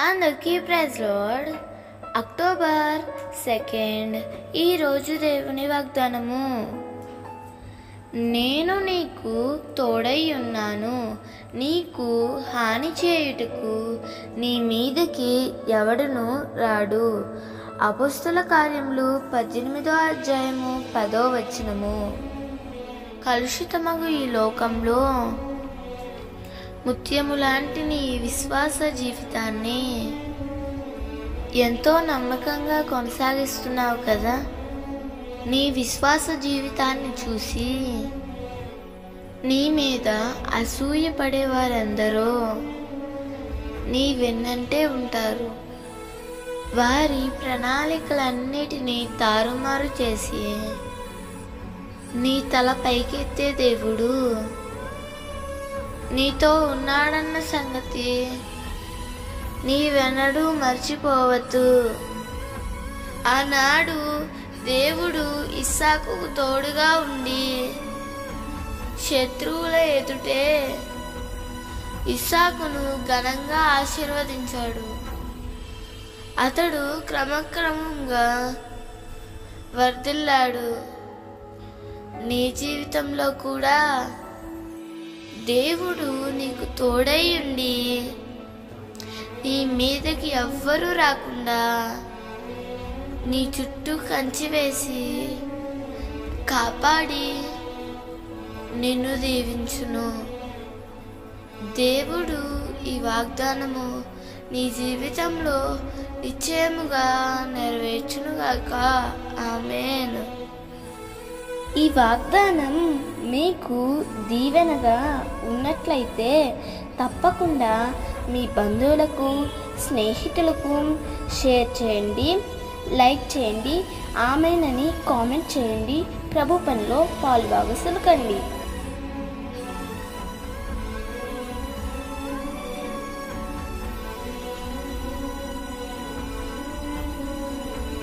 అందరికీ praise lord. October 2 ఈరోజు దేవుని వాగ్దానము. నేను నీకు తోడై ఉన్నాను, నీకు హాని చేయుటకు నీ మీదకి ఎవడును రాడు. అపోస్తల కార్యములు 18వ అధ్యాయము 10వ వచనము. కలుషితమగు ఈ లోకంలో ముత్యము లాంటి నీ విశ్వాస జీవితాన్ని ఎంతో నమ్మకంగా కొనసాగిస్తున్నావు కదా. నీ విశ్వాస జీవితాన్ని చూసి నీ మీద అసూయ పడేవారందరూ నీ వెన్నంటే ఉంటారు. వారి ప్రణాళికలన్నిటినీ తారుమారు చేసి నీ తల పైకెత్తే దేవుడు నీతో ఉన్నాడన్న సంగతి నీవెన్నడూ మర్చిపోవద్దు. ఆనాడు దేవుడు ఇస్సాకుకు తోడుగా ఉండి శత్రువుల ఎదుటే ఇస్సాకును ఘనంగా ఆశీర్వదించాడు. అతడు క్రమక్రమంగా వర్ధిల్లాడు. నీ జీవితంలో కూడా దేవుడు నీకు తోడై ఉండి నీ మీదకి ఎవ్వరూ రాకుండా నీ చుట్టూ కంచి వేసి కాపాడి నిన్ను దీవించును. దేవుడు ఈ వాగ్దానము నీ జీవితంలో నిశ్చయముగా నెరవేర్చునుగాక. ఆమేన్. ఈ వాగ్దానం మీకు దీవెనగా ఉన్నట్లయితే తప్పకుండా మీ బంధువులకు, స్నేహితులకు షేర్ చేయండి, లైక్ చేయండి, ఆమెనని కామెంట్ చేయండి. ప్రభు పనిలో పాలుభాగస్తులు కండి.